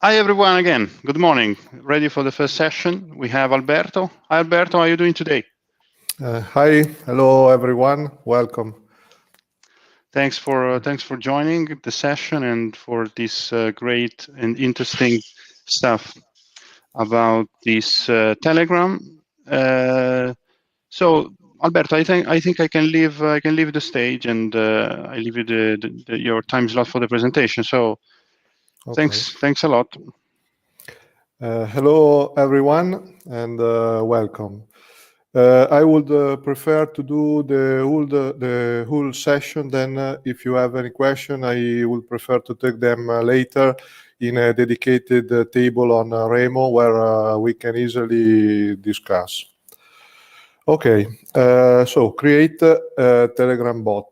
Hi everyone again. Good morning. Ready for the first session? We have Alberto. Hi Alberto, how are you doing today? Hi, hello everyone. Welcome. Thanks for joining the session and for this great and interesting stuff about this Telegram. So Alberto, I think I can leave the stage and I leave you your time slot for the presentation. So Okay. thanks a lot. Hello everyone and welcome. I would prefer to do the whole session. Then, if you have any question, I would prefer to take them later in a dedicated table on Remo where we can easily discuss. Okay, so create a Telegram bot.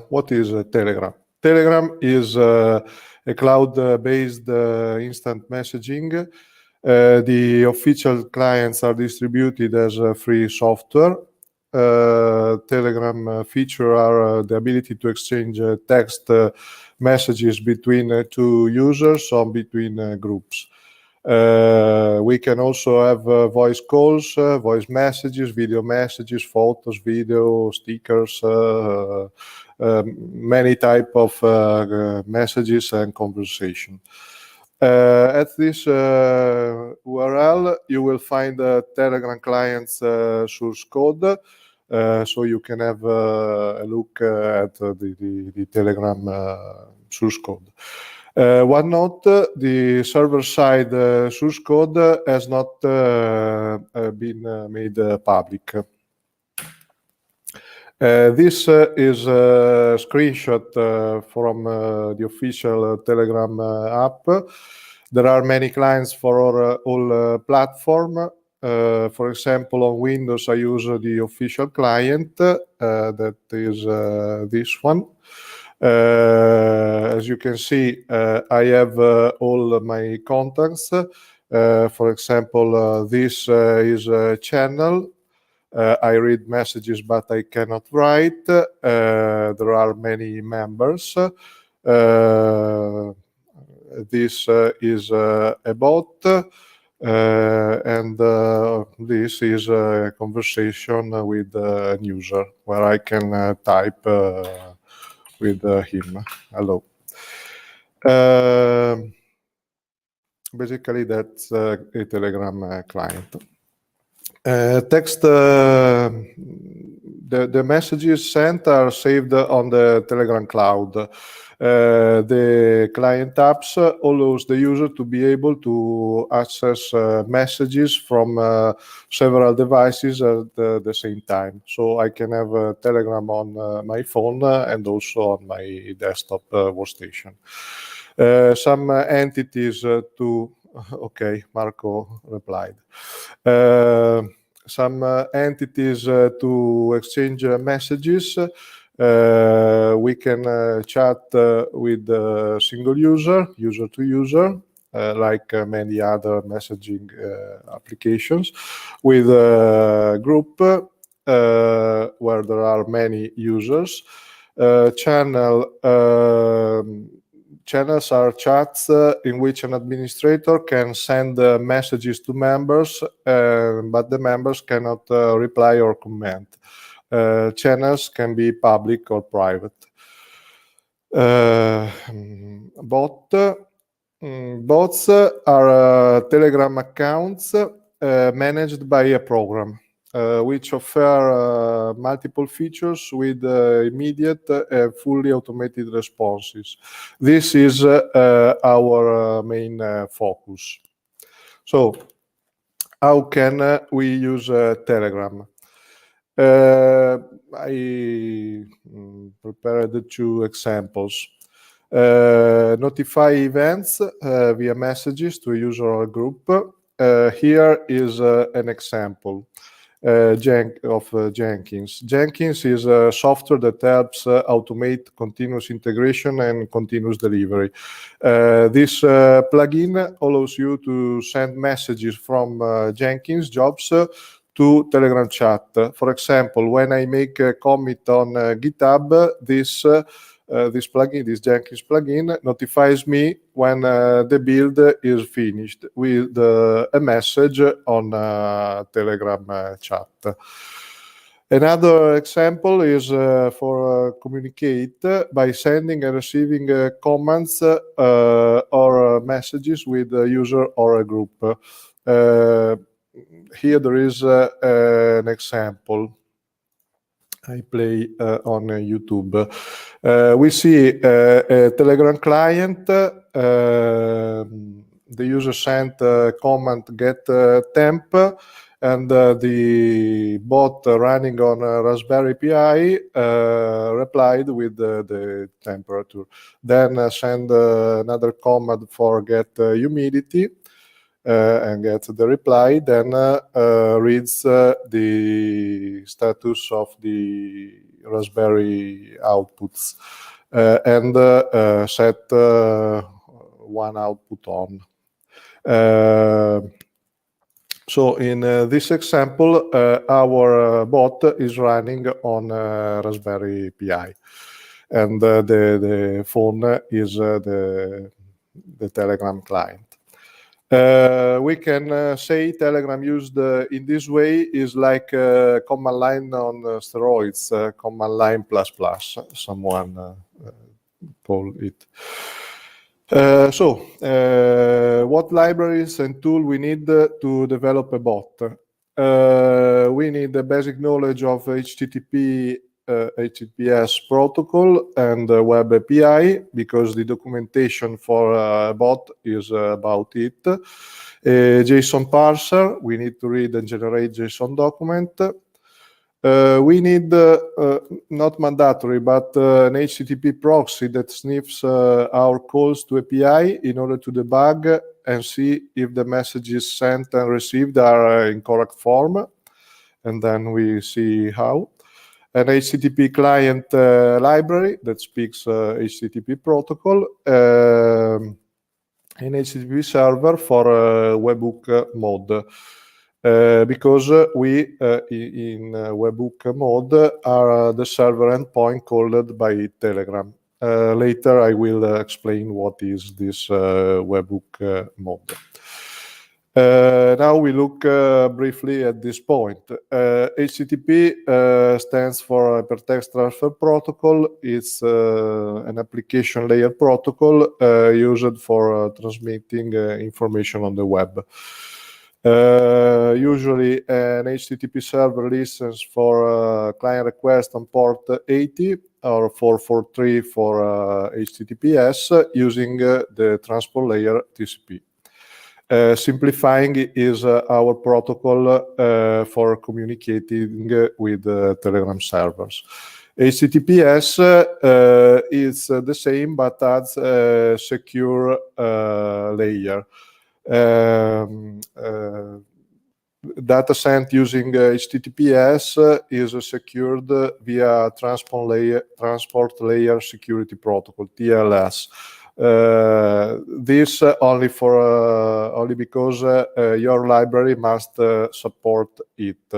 What is Telegram? Telegram is a cloud-based instant messaging. The official clients are distributed as free software. Telegram feature are the ability to exchange text messages between two users or between groups. We can also have voice calls, voice messages, video messages, photos, video, stickers, many type of messages and conversation. At this URL, you will find the Telegram client's source code, so you can have a look at the Telegram source code. One note, the server-side source code has not been made public. This is a screenshot from the official Telegram app. There are many clients for all platform. For example, on Windows, I use the official client, that is this one. As you can see, I have all my contacts. For example, this is a channel. I read messages, but I cannot write. There are many members. This is a bot. And this is a conversation with a user where I can type with him. Hello. Basically, that's a Telegram client. Text, the messages sent are saved on the Telegram cloud. The client apps allows the user to be able to access messages from several devices at the same time. So I can have Telegram on my phone and also on my desktop workstation. Some entities to... Okay, Marco replied. Some entities to exchange messages. We can chat with a single user to user, like many other messaging applications, with a group where there are many users. Channels are chats in which an administrator can send messages to members, but the members cannot reply or comment. Channels can be public or private. Bots are Telegram accounts managed by a program, which offer multiple features with immediate and fully automated responses. This is our main focus. So, how can we use Telegram? I prepared 2 examples. Notify events via messages to a user or a group. Here is an example of Jenkins. Jenkins is a software that helps automate continuous integration and continuous delivery. This plugin allows you to send messages from Jenkins jobs to Telegram chat. For example, when I make a commit on GitHub, this this plugin, this Jenkins plugin, notifies me when the build is finished with a message on Telegram chat. Another example is for communicate by sending and receiving comments or messages with a user or a group. Here there is an example. I play on YouTube. We see a Telegram client. The user sent a comment get temp, and the bot running on Raspberry Pi replied with the temperature. Then send another command for get humidity. And gets the reply, then reads the status of the Raspberry outputs and set one output on. So in this example, our bot is running on Raspberry Pi, and the phone is the Telegram client. We can say Telegram used in this way is like command line on steroids, command line plus plus, someone call it. What libraries and tools we need to develop a bot? We need the basic knowledge of HTTPS protocol and Web API, because the documentation for a bot is about it. JSON parser, we need to read and generate JSON document. We need, not mandatory, but an HTTP proxy that sniffs our calls to API in order to debug and see if the messages sent and received are in correct form. And then we see how. An HTTP client library that speaks HTTP protocol, an HTTP server for WebHook mode, because we in WebHook mode are the server endpoint called by Telegram. Later I will explain what is this WebHook mode. Now we look briefly at this point. HTTP stands for Hypertext Transfer Protocol. It's an application layer protocol used for transmitting information on the web. Usually an HTTP server listens for client request on port 80 or 443 for HTTPS using the transport layer TCP. Simplifying is our protocol for communicating with Telegram servers. HTTPS is the same but adds a secure layer. Data sent using HTTPS is secured via transport layer security protocol, TLS. This only because your library must support it,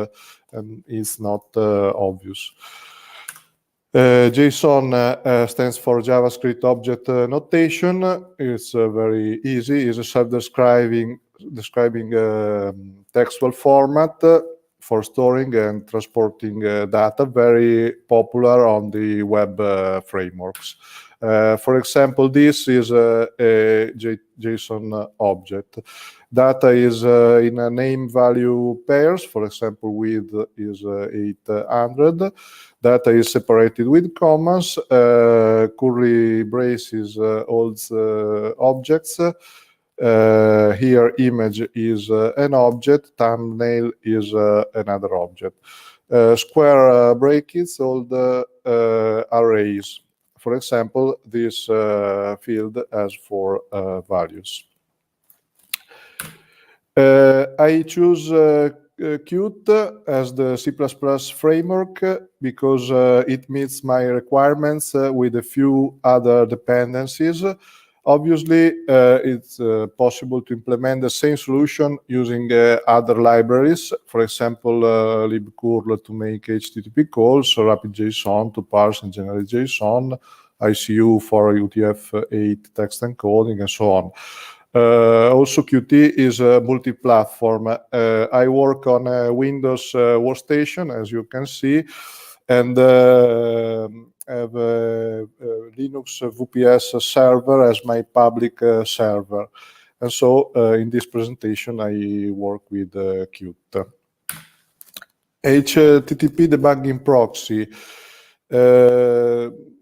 and it's not obvious. JSON stands for JavaScript Object Notation. It's very easy. It's a self-describing textual format for storing and transporting data, very popular on the web frameworks. For example, this is a JSON object. Data is in a name value pairs. For example, width is 800. Data is separated with commas. Curly braces holds objects. Here, image is an object. Thumbnail is another object. Square brackets hold arrays. For example, this field has 4 values. I choose Qt as the C++ framework because it meets my requirements with a few other dependencies. Obviously, it's possible to implement the same solution using other libraries, for example, libcurl to make HTTP calls, RapidJSON to parse and generate JSON, ICU for UTF-8 text encoding, and so on. Also, Qt is multi-platform. I work on a Windows workstation, as you can see, and have a Linux VPS server as my public server. And so in this presentation, I work with Qt. HTTP debugging proxy.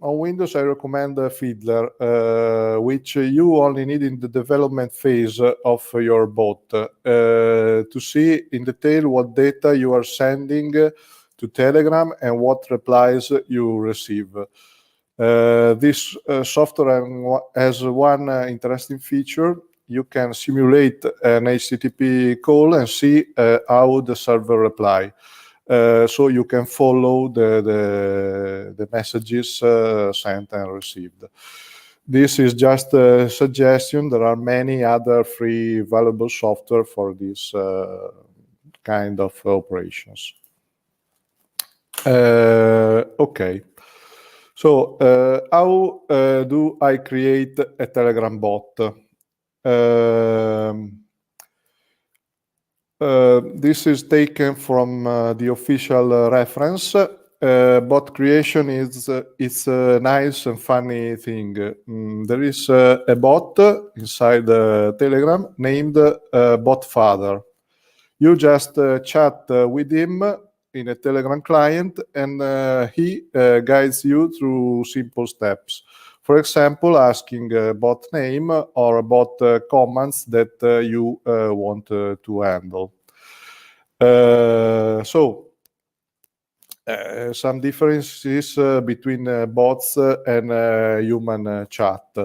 On Windows, I recommend Fiddler, which you only need in the development phase of your bot to see in detail what data you are sending to Telegram and what replies you receive. This software has one interesting feature. You can simulate an HTTP call and see how the server reply. So you can follow the messages sent and received. This is just a suggestion. There are many other free valuable software for this kind of operations. Okay. So how do I create a Telegram bot? This is taken from the official reference. Bot creation is it's a nice and funny thing. There is a bot inside Telegram named BotFather. You just chat with him in a Telegram client, and he guides you through simple steps. For example, asking a bot name or bot commands that you want to handle. Some differences between bots and human chat.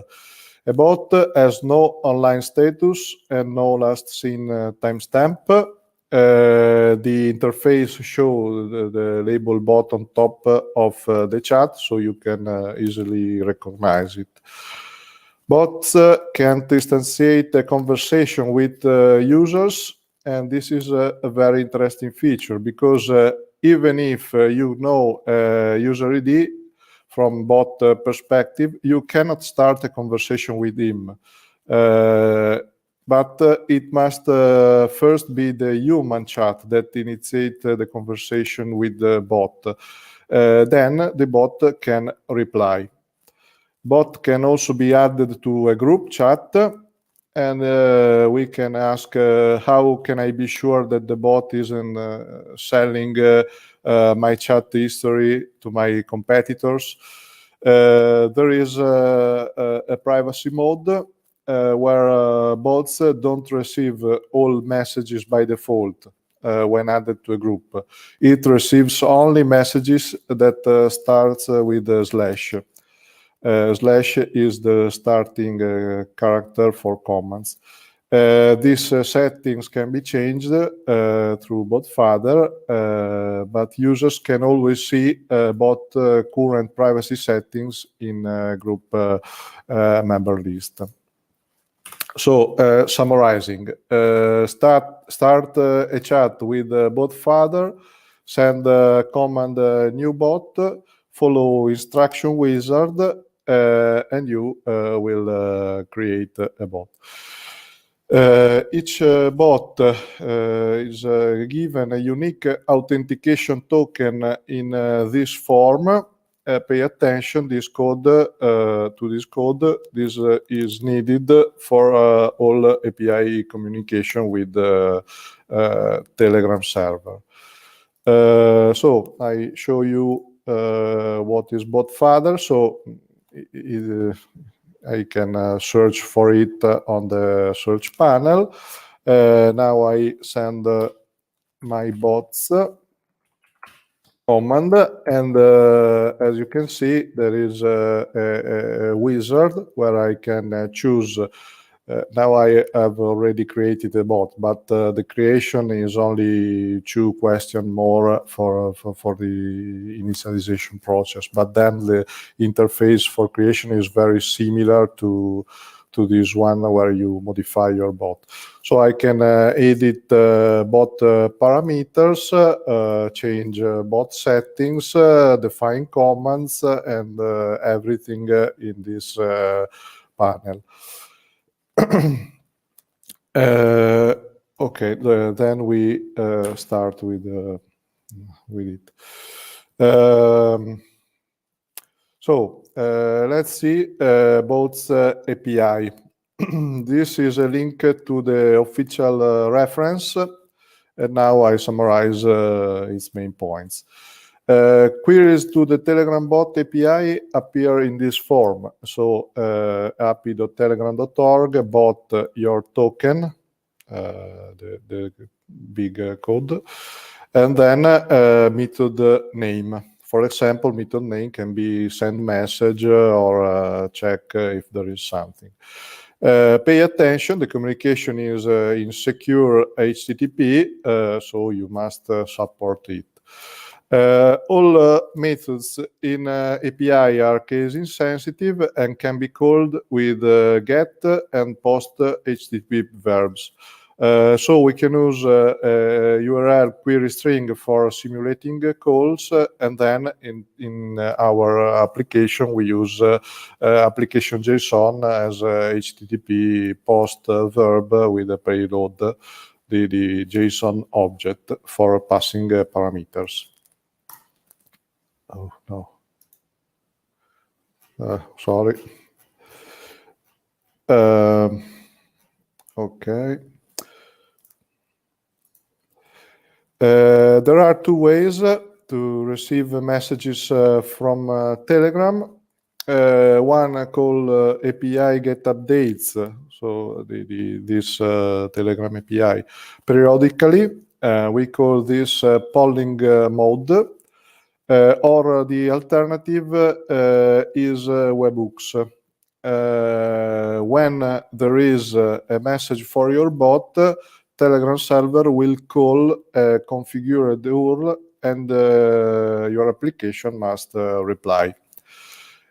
A bot has no online status and no last seen timestamp. The interface shows the label bot on top of the chat, so you can easily recognize it. Bots can instantiate a conversation with users, and this is a very interesting feature because even if you know user ID from bot perspective, you cannot start a conversation with him. But it must first be the human chat that initiates the conversation with the bot. Then the bot can reply. Bot can also be added to a group chat, and we can ask how can I be sure that the bot isn't selling my chat history to my competitors. There is a privacy mode where bots don't receive all messages by default when added to a group. It receives only messages that starts with a slash. Slash is the starting character for commands. These settings can be changed through BotFather, but users can always see bot current privacy settings in group member list. So, summarizing, start a chat with BotFather, send command new bot, follow instruction wizard, and you will create a bot. Each bot is given a unique authentication token in this form. Pay attention this code to this code. This is needed for all API communication with the Telegram server. So I show you what is BotFather. So I can search for it on the search panel. Now I send my bots command, and as you can see, there is a wizard where I can choose. Now I have already created a bot, but the creation is only 2 questions more for the initialization process. But then the interface for creation is very similar to to this one where you modify your bot. So I can edit bot parameters, change bot settings, define commands, and everything in this panel. Okay, then we start with it. So let's see bots API. This is a link to the official reference, and now I summarize its main points. Queries to the Telegram bot API appear in this form. So api.telegram.org bot your token, the big code, and then method name. For example, method name can be send message or check if there is something. Pay attention, the communication is in secure HTTP, so you must support it. All methods in API are case insensitive and can be called with get and post HTTP verbs. So we can use URL query string for simulating calls, and then in our application we use application JSON as HTTP post verb with a payload, the JSON object for passing parameters. Oh no, sorry. Okay. There are two ways to receive messages from Telegram. One called API get updates, so this Telegram API. Periodically, we call this polling mode, or the alternative is webhooks. When there is a message for your bot, Telegram server will call a configured URL, and your application must reply.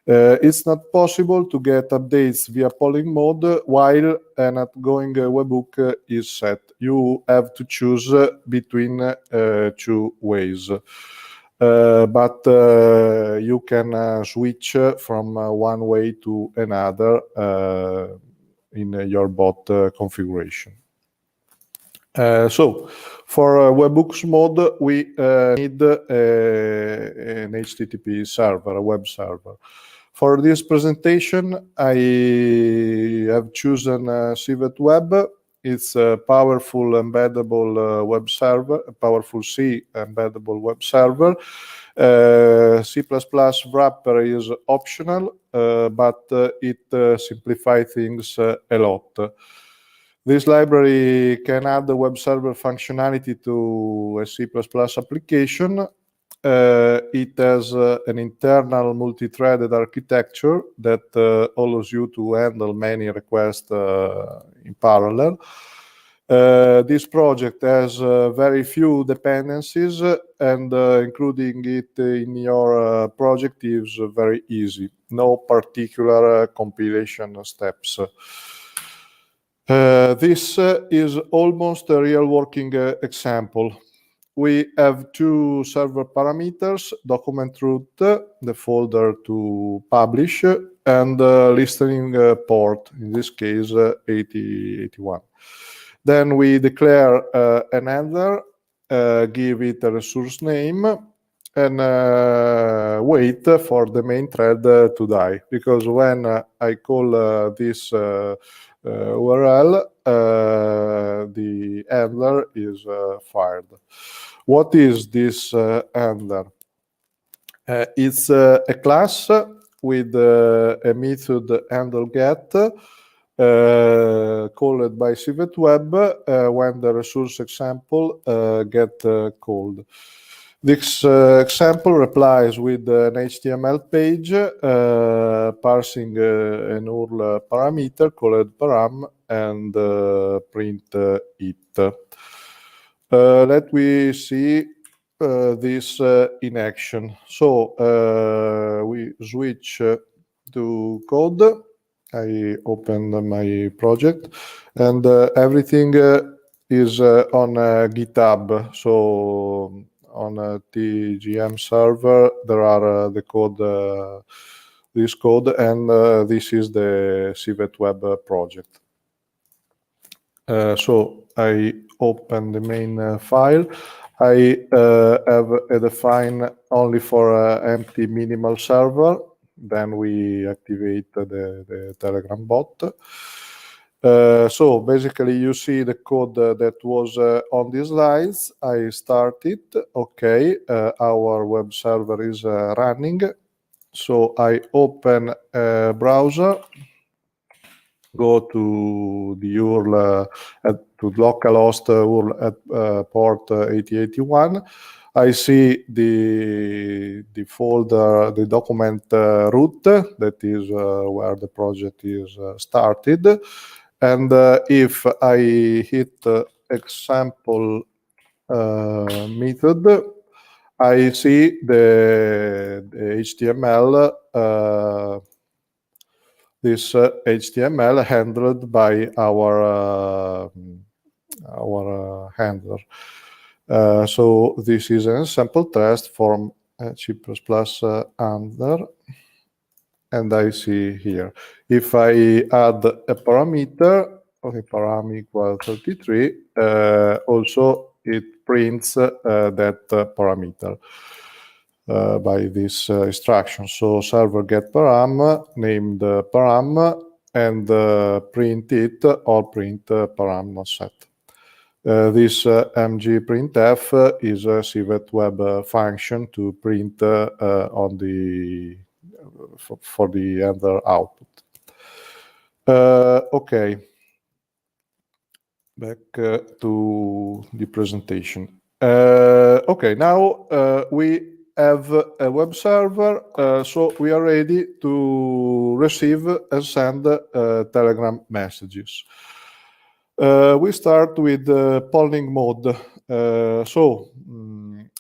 It's not possible to get updates via polling mode while an outgoing webhook is set. You have to choose between two ways. But you can switch from one way to another in your bot configuration. So for webhooks mode, we need an HTTP server, a web server. For this presentation, I have chosen Civet Web. It's a powerful embeddable web server, a powerful C embeddable web server. C++ wrapper is optional, but it simplifies things a lot. This library can add the web server functionality to a C++ application. It has an internal multi-threaded architecture that allows you to handle many requests in parallel. This project has very few dependencies, and including it in your project is very easy. No particular compilation steps. This is almost a real working example. We have two server parameters, document root, the folder to publish, and listening port, in this case 8081. Then we declare an handler, give it a resource name, and wait for the main thread to die. Because when I call this URL, the handler is fired. What is this handler? It's a class with a method handleGet called by Civet Web when the resource example get called. This example replies with an HTML page parsing an URL parameter called param and print it. Let me see this in action. So we switch to code. I opened my project, and everything is on GitHub. So on TGM server, there are the code, this code, and this is the Civet Web project. So I open the main file. I have a define only for empty minimal server. Then we activate the Telegram bot. So basically, you see the code that was on these slides. I start it. Okay, our web server is running. So I open a browser, go to the URL to localhost URL at port 8081. I see the folder, the document root, that is where the project is started. And if I hit example method, I see the HTML, this HTML handled by our handler. So this is an sample test from C++ handler, and I see here. If I add a parameter, okay, param equal 33, also it prints that parameter by this instruction. So server get param, named param, and print it or print param not set. This mgprintf is a Civet Web function to print on the for the other output. Okay, back to the presentation. Okay, now we have a web server, so we are ready to receive and send Telegram messages. We start with polling mode.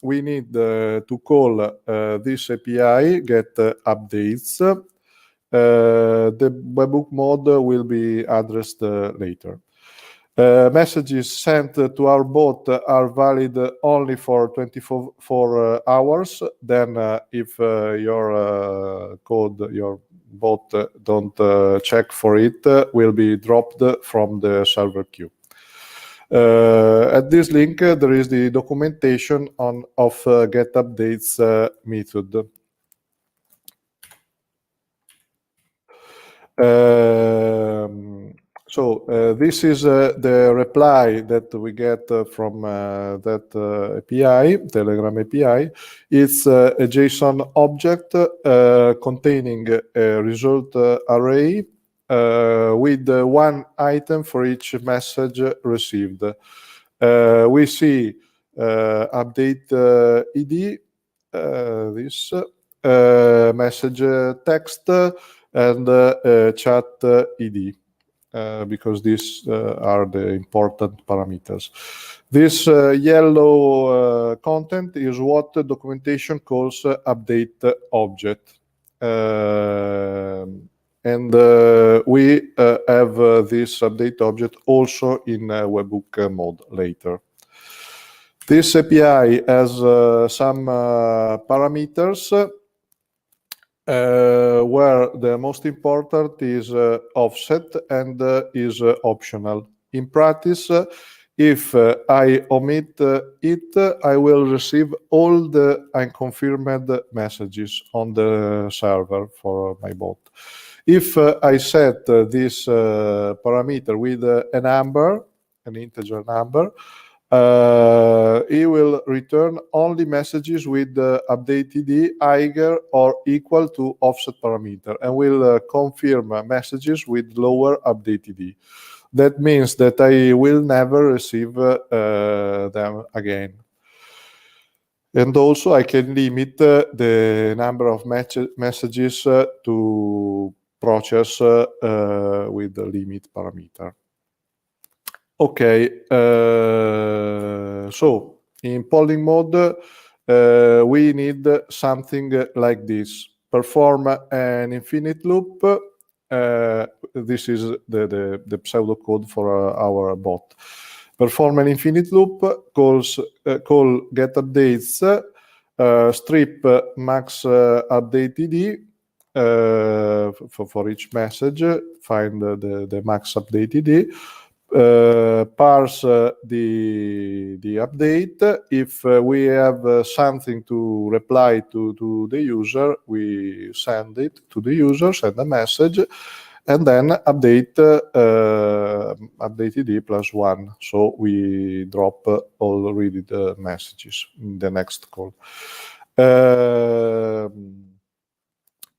We need to call this API, get updates. The webhook mode will be addressed later. Messages sent to our bot are valid only for 24 hours. Then if your code, your bot don't check for it, will be dropped from the server queue. At this link, there is the documentation of get updates method. This is the reply that we get from that API, Telegram API. It's a JSON object containing a result array with one item for each message received. We see update ID, this message text, and chat ID. Because these are the important parameters. This yellow content is what the documentation calls update object. And we have this update object also in webhook mode later. This API has some parameters where the most important is offset and is optional. In practice, if I omit it, I will receive all the unconfirmed messages on the server for my bot. If I set this parameter with a number, an integer number, it will return only messages with update ID higher or equal to offset parameter, and will confirm messages with lower update ID. That means that I will never receive them again. And also I can limit the number of messages to process with the limit parameter. Okay, so in polling mode, we need something like this. Perform an infinite loop. this is the pseudocode for our bot. Perform an infinite loop, call get updates, strip max update id for each message, find the max update id, parse the update. If we have something to reply to the user, we send it to the user, send a message, and then update update id +1. So we drop already the messages in the next call.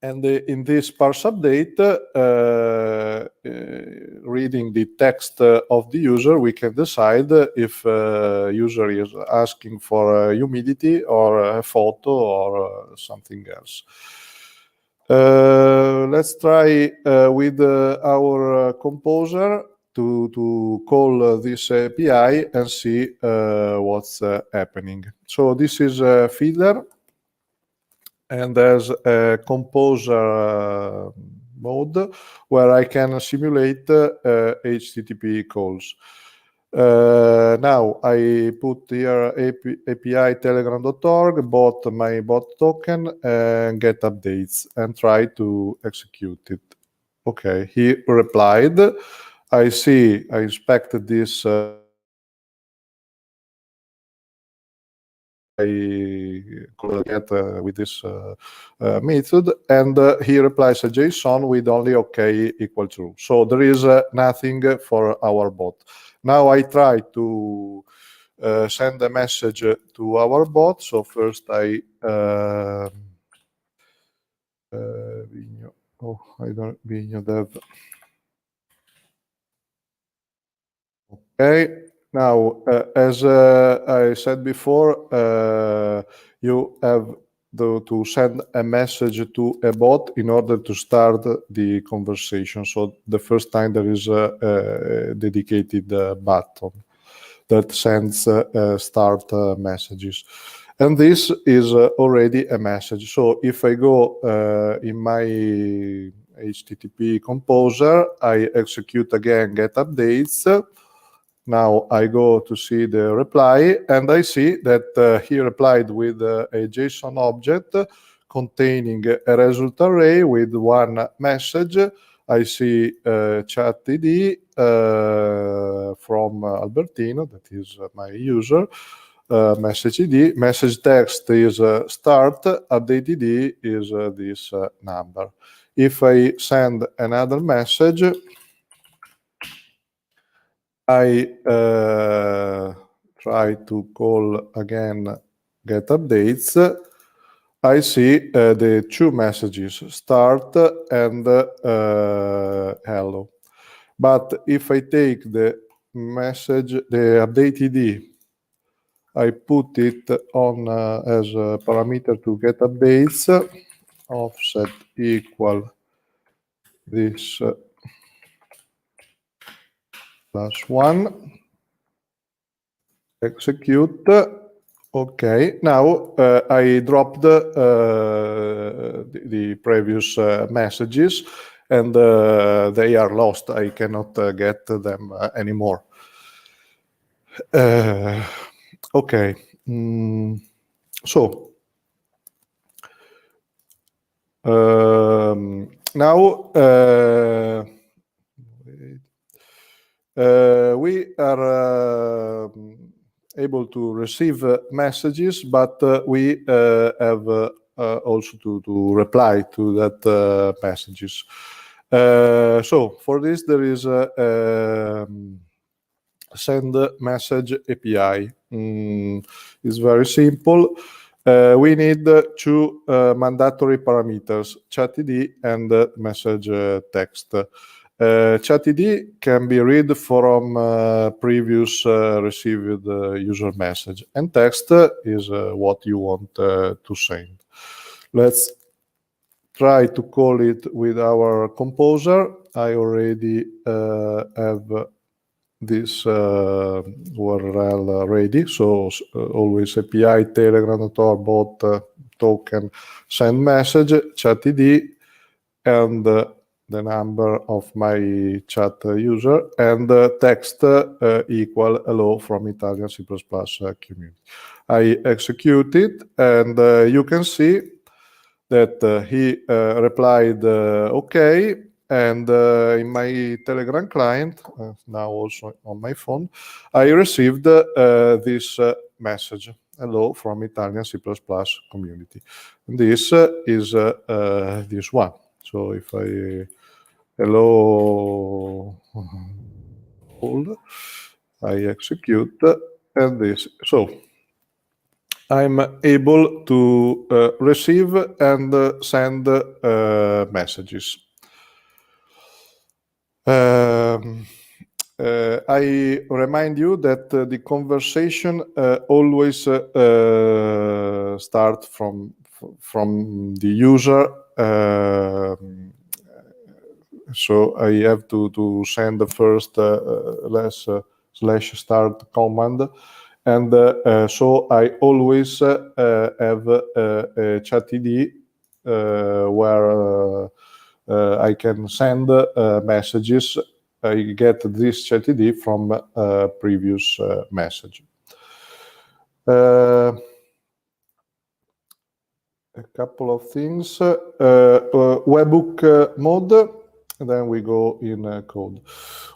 And in this parse update, reading the text of the user, we can decide if user is asking for humidity or a photo or something else. Let's try with our composer to call this API and see what's happening. So this is a feeder, and there's a composer mode where I can simulate HTTP calls. Now I put here API telegram.org, bot my bot token, and get updates, and try to execute it. Okay, he replied. I see, I inspected this. I could get with this method, and he replies a JSON with only OK equal true. So there is nothing for our bot. Now I try to send a message to our bot. So first I Vigno dev. Okay. Now, as I said before, you have to send a message to a bot in order to start the conversation. So the first time there is a dedicated button that sends start messages. And this is already a message. So if I go in my HTTP composer, I execute again get updates. Now I go to see the reply, and I see that he replied with a JSON object containing a result array with one message. I see chat ID from Albertino, that is my user, message ID, message text is start, update ID is this number. If I send another message, I try to call again get updates. I see the two messages, start and hello. But if I take the message, the update ID, I put it on as a parameter to get updates, offset equal this +1. Execute. Okay, now I dropped the previous messages, and they are lost. I cannot get them anymore. Okay, so now we are able to receive messages, but we have also to reply to that messages. So for this, there is a send message API. It's very simple. We need two mandatory parameters, chat ID and message text. Chat ID can be read from previous received user message, and text is what you want to send. Let's try to call it with our composer. I already have this URL ready, so always API telegram.org bot token send message chat ID and the number of my chat user, and text equal hello from Italian C++ community. I execute it, and you can see that he replied okay, and in my Telegram client, now also on my phone, I received this message, hello from Italian C++ community. And this is this one. So if I hello hold, I execute, and this. So I'm able to receive and send messages. I remind you that the conversation always start from the user. So I have to send the first /start command, and so I always have a chatid where I can send messages. I get this chatid from previous message. A couple of things. Webhook mode. And then we go in code.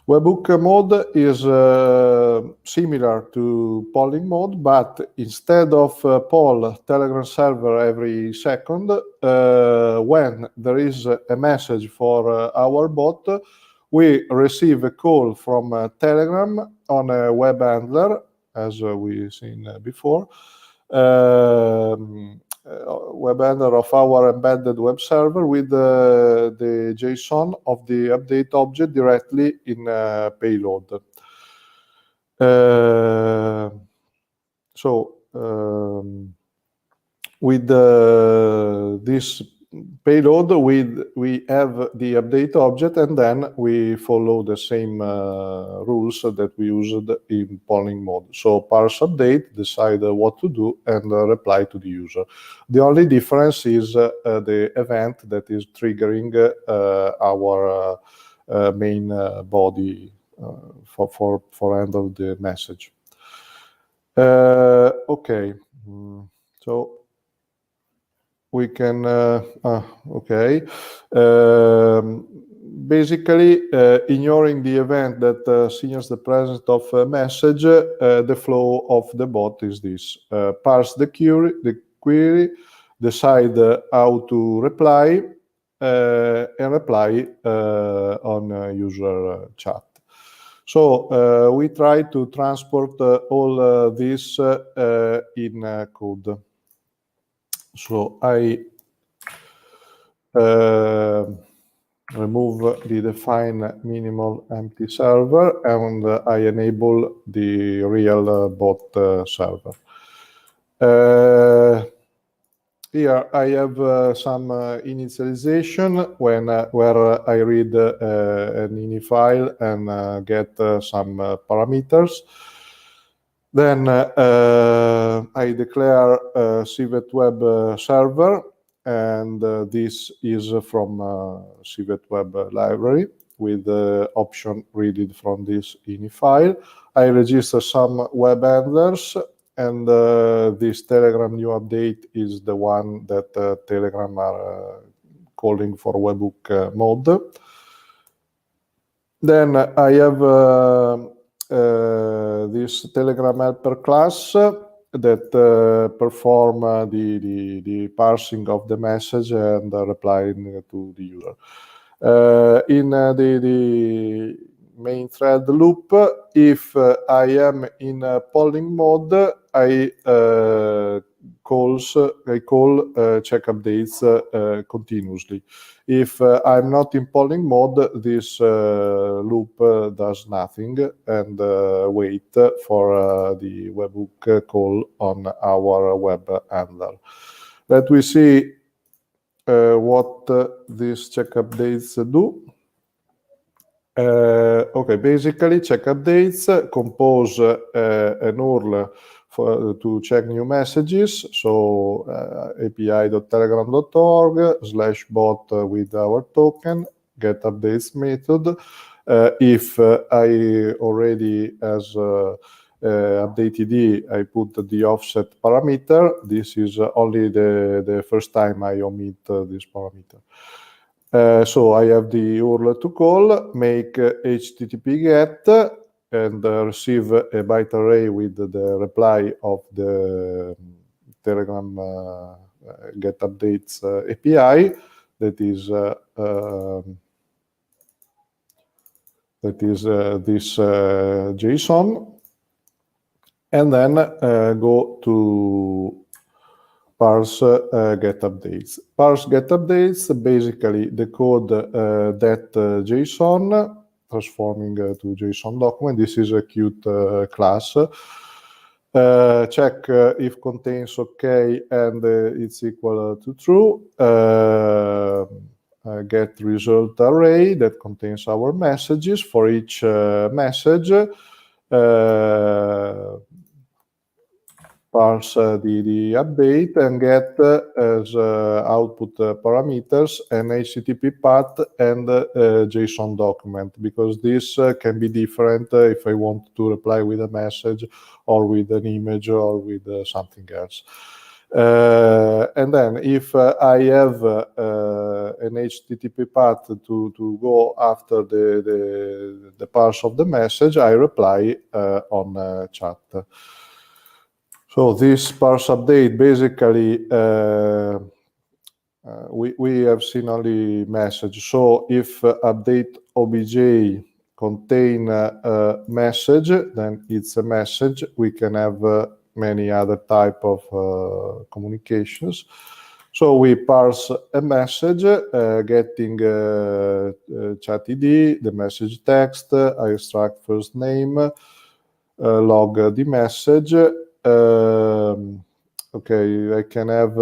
Webhook mode is similar to polling mode, but instead of poll Telegram server every second, when there is a message for our bot, we receive a call from Telegram on a web handler, as we've seen before. Web handler of our embedded web server with the JSON of the update object directly in payload. With this payload, we have the update object, and then we follow the same rules that we used in polling mode. So parse update, decide what to do, and reply to the user. The only difference is the event that is triggering our main body for handle the message. Okay, so we can, okay. Basically, ignoring the event that signals the presence of a message, the flow of the bot is this. Parse the query, decide how to reply, and reply on user chat. So we try to transport all this in code. So I remove the define minimal empty server, and I enable the real bot server. Here I have some initialization where I read an ini file and get some parameters. Then I declare Civet Web server, and this is from Civet Web library with the option read it from this ini file. I register some web handlers, and this Telegram new update is the one that Telegram are calling for webhook mode. Then I have this Telegram helper class that perform the parsing of the message and replying to the user. In the main thread loop, if I am in polling mode, I call check updates continuously. If I'm not in polling mode, this loop does nothing and wait for the webhook call on our web handler. Let we see what these check updates do. Okay, basically check updates compose an URL to check new messages. So api.telegram.org/bot with our token, getUpdates method. If I already, as updatED, I put the offset parameter, this is only the first time I omit this parameter. So I have the URL to call, make HTTP GET, and receive a byte array with the reply of the Telegram getUpdates API, that is this JSON, and then go to parse getUpdates. Parse getUpdates basically decode that JSON, transforming to JSON document. This is a cute class. Check if contains OK and it's equal to true. Get result array that contains our messages. For each message, parse the update and get as output parameters an HTTP path and JSON document, because this can be different if I want to reply with a message or with an image or with something else. And then if I have an HTTP path to go after the parse of the message, I reply on chat. So this parse update, basically, we have seen only message. So if update obj contain a message, then it's a message. We can have many other type of communications. So we parse a message, getting chatid, the message text, I extract first name, log the message. Okay, I can have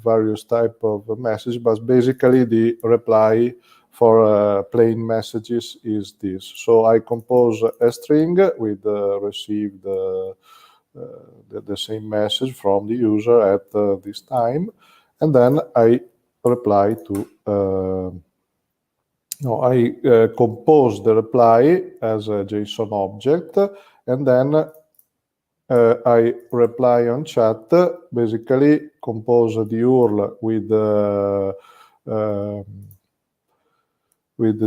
various type of message, but basically the reply for plain messages is this. So I compose a string with received the same message from the user at this time, and then I reply to I compose the reply as a JSON object, and then I reply on chat, basically compose the URL with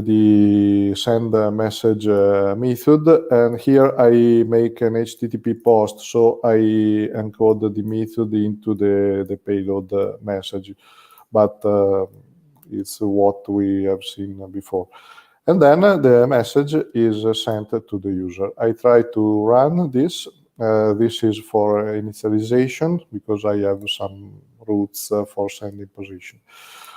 the send message method, and here I make an HTTP post, so I encode the method into the payload message, but it's what we have seen before. And then the message is sent to the user. I try to run this. This is for initialization, because I have some routes for sending position.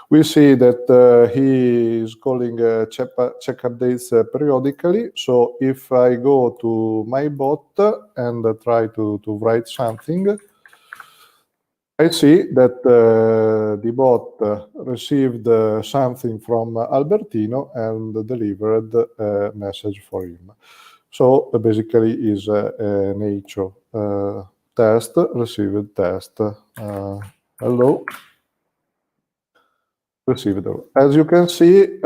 We see that he is calling check updates periodically. So if I go to my bot and try to write something, I see that the bot received something from Albertino and delivered a message for him. So basically is a nature test, received test. Hello. Received. As you can see,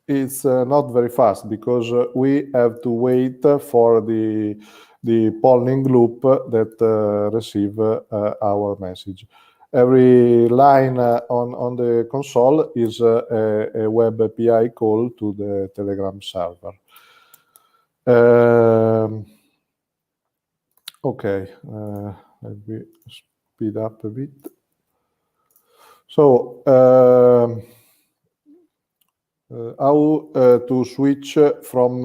it's not very fast, because we have to wait for the polling loop that receive our message. Every line on the console is a web API call to the Telegram server. Okay, let me speed up a bit. So, how to switch from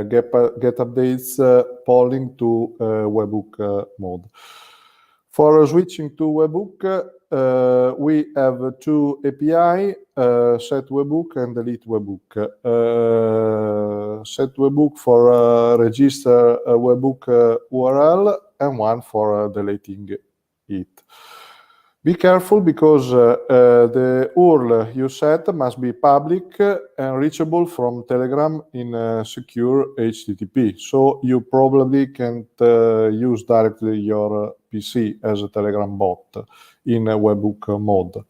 getUpdates polling to WebHook mode. For switching to WebHook, we have two API, set WebHook and delete WebHook. Set WebHook for register a WebHook URL, and one for deleting it. Be careful, because the URL you set must be public and reachable from Telegram in secure HTTP. So you probably can't use directly your PC as a Telegram bot in a WebHook mode.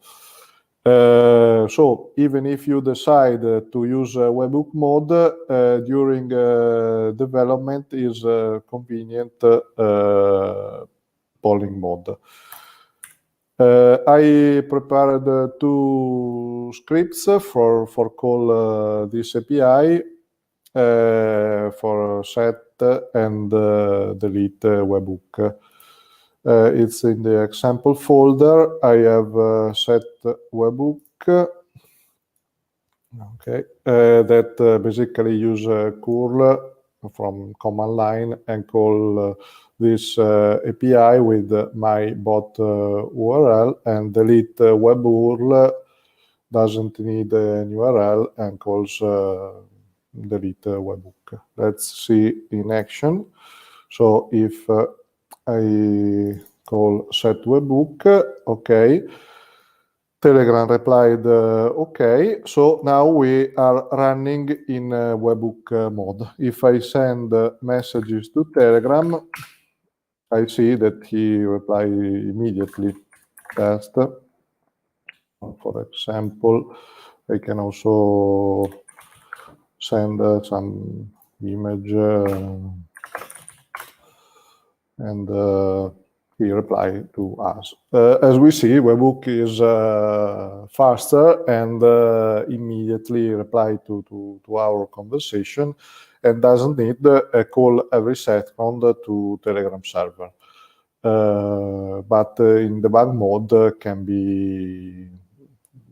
So even if you decide to use webhook mode during development, is convenient polling mode. I prepared two scripts for call this API for set and delete webhook. It's in the example folder. I have set webhook. Okay, that basically use curl from command line and call this API with my bot URL, and delete web URL doesn't need an URL and calls delete webhook. Let's see in action. So if I call set webhook, okay, Telegram replied, okay, so now we are running in webhook mode. If I send messages to Telegram, I see that he replied immediately. Test. For example, I can also send some image and he replied to us. As we see, webhook is faster and immediately reply to our conversation and doesn't need a call every second to Telegram server. But in debug mode can be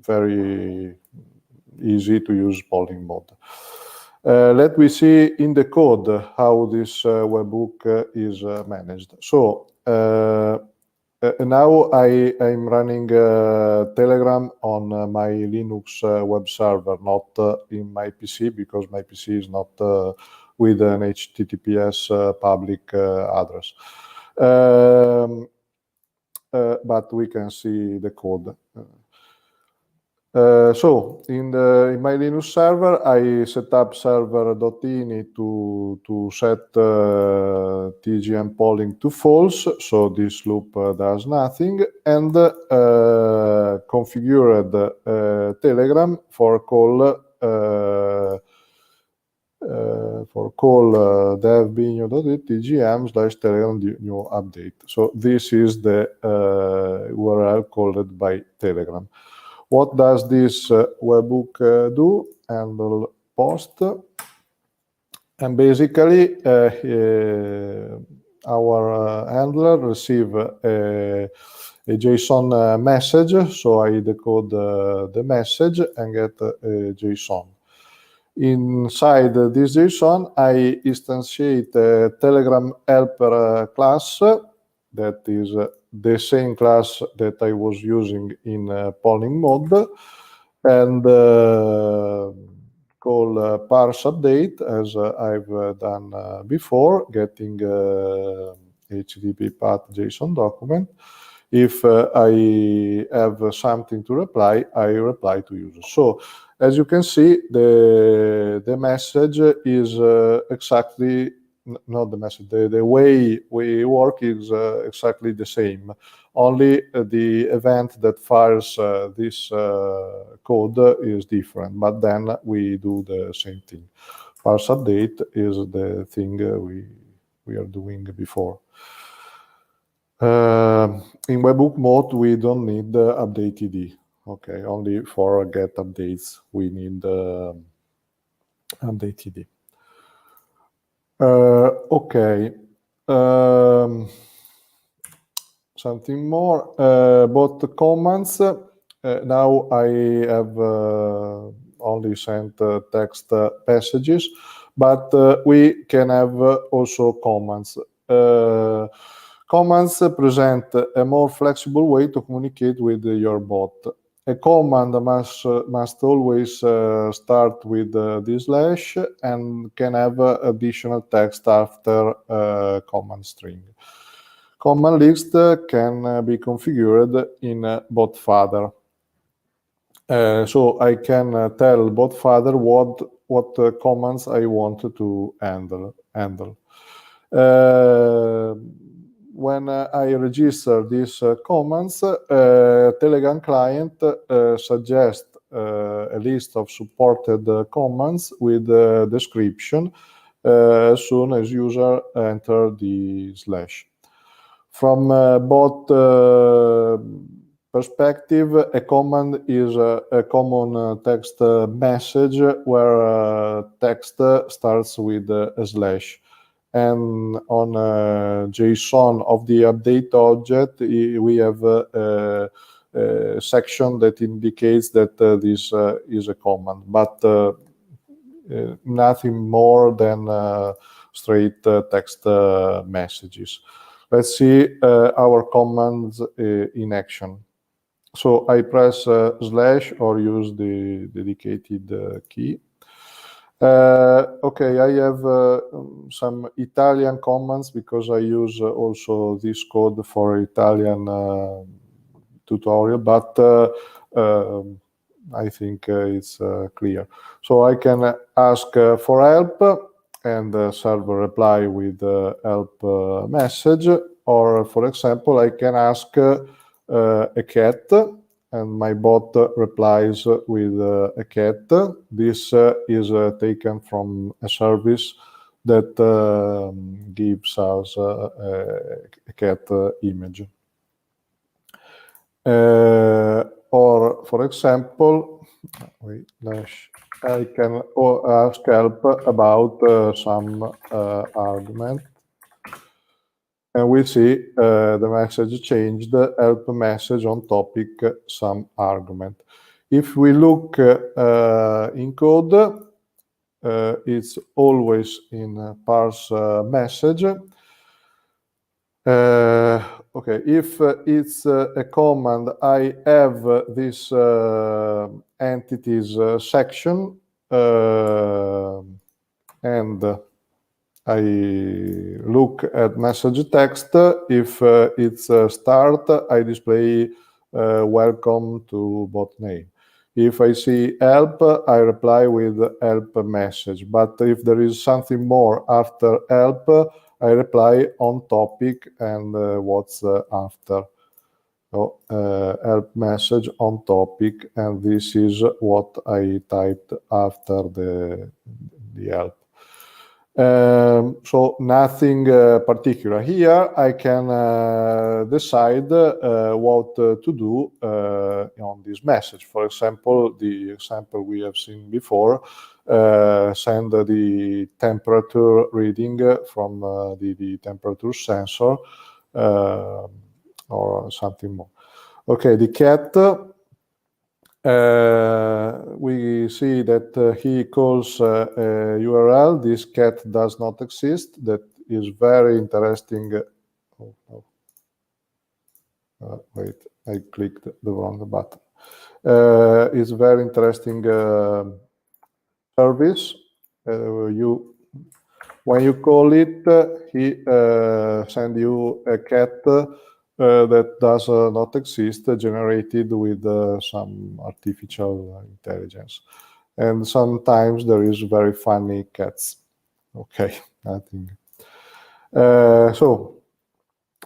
very easy to use polling mode. Let me see in the code how this webhook is managed. So now I'm running Telegram on my Linux web server, not in my PC, because my PC is not with an HTTPS public address. But we can see the code. So in my Linux server, I set up server.ini to set TGM polling to false, so this loop does nothing, and configured Telegram for call dev-bignotti.tgm/telegram new update. So this is the URL called by Telegram. What does this webhook do? Handle post. And basically, our handler receive a JSON message. So I decode the message and get a JSON. Inside this JSON, I instantiate a Telegram helper class that is the same class that I was using in polling mode, and call parse update as I've done before, getting HTTP path JSON document. If I have something to reply, I reply to user. So as you can see, the message is exactly, not the message, the way we work is exactly the same. Only the event that fires this code is different, but then we do the same thing. Parse update is the thing we are doing before. In webhook mode, we don't need update ID. Okay, only for get updates, we need update ID. Okay. Something more about the commands. Now I have only sent text messages, but we can have also comments. Commands present a more flexible way to communicate with your bot. A command must always start with the slash and can have additional text after command string. Command list can be configured in botfather. So I can tell botfather what commands I want to handle. when I register these commands, Telegram client suggests a list of supported commands with description as soon as user enter the slash. From bot perspective, a command is a common text message where text starts with a slash. And on JSON of the update object, we have a section that indicates that this is a command, but nothing more than straight text messages. Let's see our commands in action. So I press slash or use the dedicated key. Okay, I have some Italian commands because I use also this code for Italian tutorial, but I think it's clear. So I can ask for help and the server reply with help message, or for example, I can ask a cat and my bot replies with a cat. This is taken from a service that gives us a cat image. Or, for example, I can ask help about some argument. And we see the message changed, help message on topic, some argument. If we look in code, it's always in parse message. Okay, if it's a command, I have this entities section, and I look at message text. If it's start, I display welcome to bot name. If I see help, I reply with help message. But if there is something more after help, I reply on topic and what's after. So help message on topic, and this is what I typed after the help. So nothing particular here. I can decide what to do on this message. For example, the example we have seen before, send the temperature reading from the temperature sensor or something more. Okay, the cat. We see that he calls a URL. This cat does not exist. That is very interesting. Wait, I clicked the wrong button. It's very interesting service. When you call it, he sends you a cat that does not exist, generated with some artificial intelligence. And sometimes there is very funny cats. Okay, nothing. So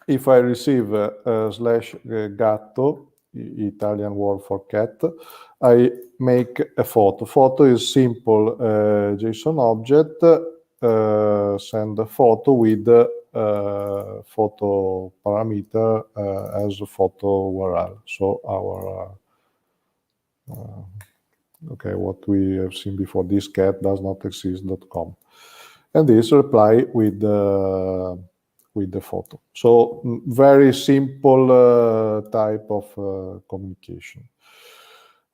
if I receive slash gatto, Italian word for cat, I make a photo. Photo is simple JSON object, send a photo with photo parameter as a photo URL. So our okay, what we have seen before, this cat does not exist.com, and this reply with the photo. So very simple type of communication.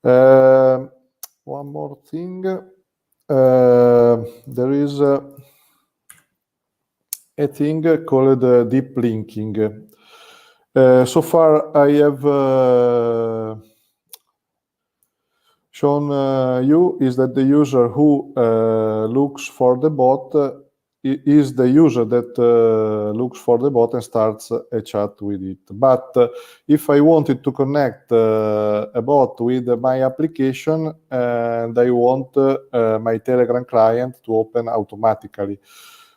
One more thing, there is a thing called deep linking. So far I have shown you is that the user who looks for the bot is the user that looks for the bot and starts a chat with it. But if I wanted to connect a bot with my application and I want my Telegram client to open automatically,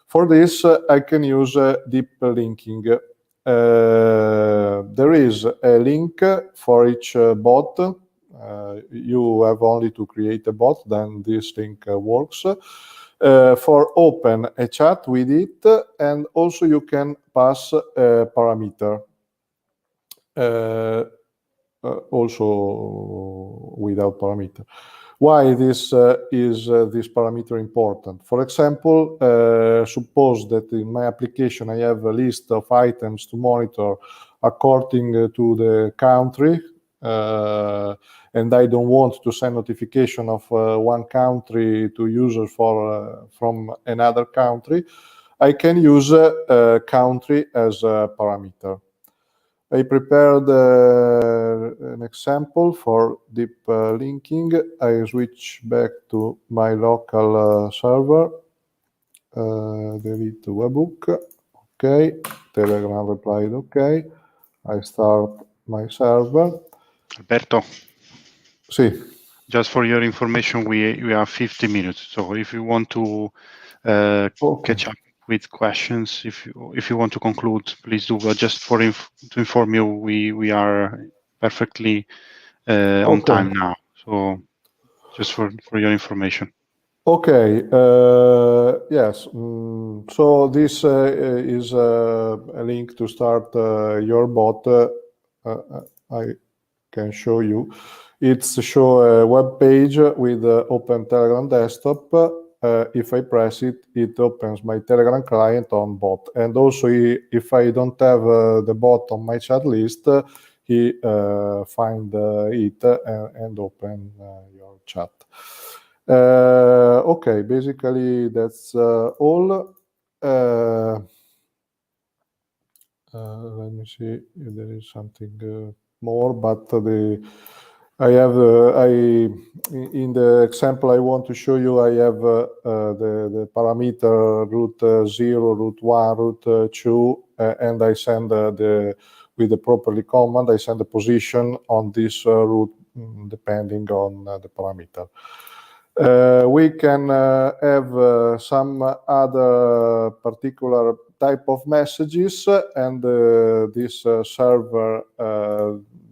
for this I can use deep linking. there is a link for each bot. You have only to create a bot, then this link works. For open a chat with it, and also you can pass a parameter. Also without parameter. Why this is this parameter important? For example, suppose that in my application I have a list of items to monitor according to the country, and I don't want to send notification of one country to users from another country. I can use country as a parameter. I prepared an example for deep linking. I switch back to my local server, delete webhook, okay, Telegram replied, okay. I start my server. Alberto, Sì. just for your information, we have 50 minutes. So if you want to catch up with questions, if you want to conclude, please do. But just to inform you, we are perfectly on time now. So just for your information. Okay. Yes. So this is a link to start your bot. I can show you. It's show a web page with open Telegram desktop. If I press it, it opens my Telegram client on bot. And also, if I don't have the bot on my chat list, he find it and open your chat. Okay, basically that's all. Let me see if there is something more, but in the example I want to show you, I have the parameter route 0, route 1, route 2, and I send with the properly command, I send the position on this route depending on the parameter. We can have some other particular type of messages, and this server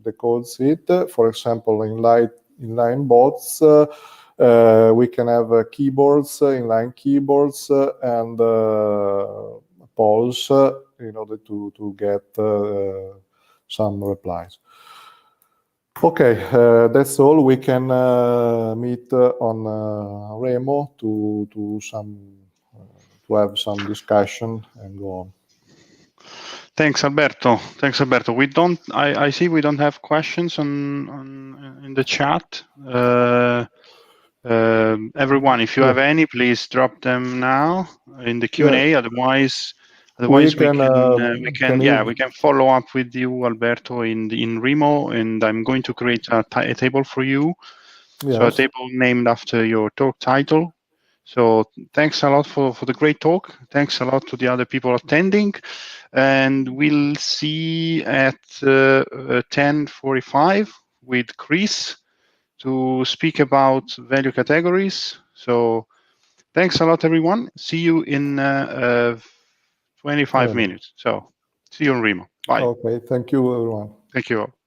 decodes it. For example, inline bots, we can have keyboards, inline keyboards, and polls in order to get some replies. Okay, that's all. We can meet on Remo to have some discussion and go on. Thanks, Alberto. Thanks, Alberto. I see we don't have questions in the chat. Everyone, if you have any, please drop them now in the Q&A. Yeah. Otherwise we can follow up with you, Alberto, in Remo, and I'm going to create a table for you. Yes. So a table named after your talk title. So thanks a lot for the great talk. Thanks a lot to the other people attending, and we'll see at 10:45 with Chris to speak about value categories. So thanks a lot, everyone. See you in 25 minutes. So see you on Remo. Bye. Okay, thank you, everyone. Thank you all.